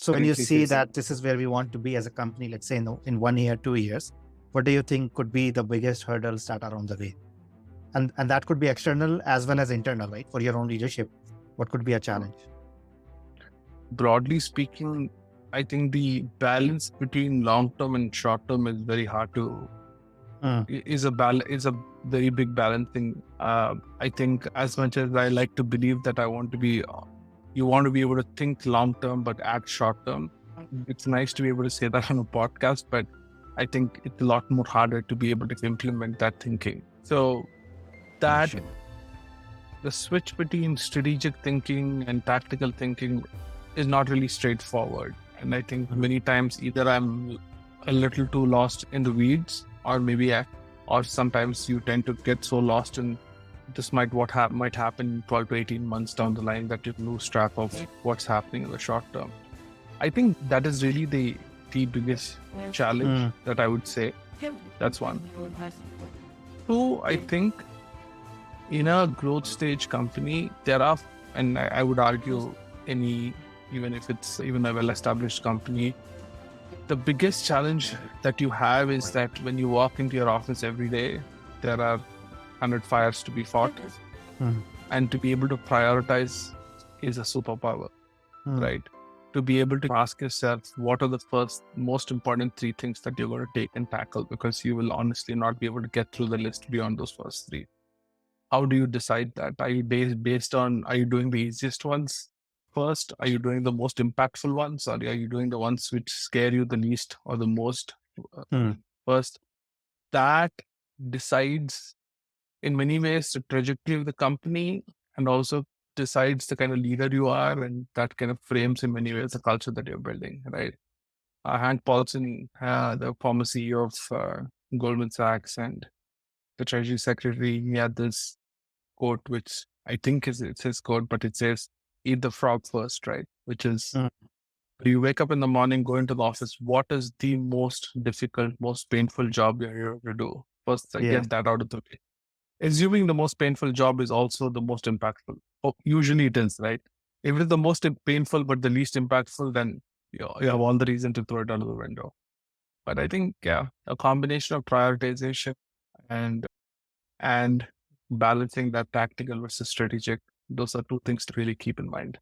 So when you currently see facing. that this is where we want to be as a company, let's say in 1 year, 2 years, what do you think could be the biggest hurdles that are on the way? And that could be external as well as internal, right? For your own leadership, what could be a challenge? Broadly speaking, I think the balance between long term and short term is very hard to Mm, is a very big balancing. I think as much as I like to believe that I want to be, you want to be able to think long term but act short term. It's nice to be able to say that on a podcast, but I think it's a lot more harder to be able to implement that thinking. So that sure. the switch between strategic thinking and tactical thinking is not really straightforward. And I think Mhm. many times either I'm a little too lost in the weeds, or maybe or sometimes you tend to get so lost in this might happen 12 to 18 months down the line that you lose track of what's happening in the short term. I think that is really the biggest challenge Mm, that I would say. That's one. Two, I think in a growth stage company, there are, and I would argue any, even if it's even a well-established company, the biggest challenge that you have is that when you walk into your office every day, there are 100 fires to be fought, mm, and to be able to prioritize is a superpower, mm. right? To be able to ask yourself, what are the first most important three things that you're going to take and tackle, because you will honestly not be able to get through the list beyond those first three. How do you decide that? Are you based on, are you doing the easiest ones first? Are you doing the most impactful ones? Or are you doing the ones which scare you the least or the most uh, Mm. first? That decides in many ways the trajectory of the company, and also decides the kind of leader you are, and that kind of frames in many ways the culture that you're building, right? Hank Paulson, the former CEO of Goldman Sachs and the Treasury Secretary, he had this quote, which I think it's his quote, but it says, "Eat the frog first," right? Which is, Mm. you wake up in the morning, go into the office. What is the most difficult, most painful job you're here to do? First, Yeah. get that out of the way. Assuming the most painful job is also the most impactful. Oh, usually it is, right? If it is the most painful but the least impactful, then you have all the reason to throw it out of the window. But I think, yeah, a combination of prioritization and and balancing that tactical versus strategic, those are two things to really keep in mind.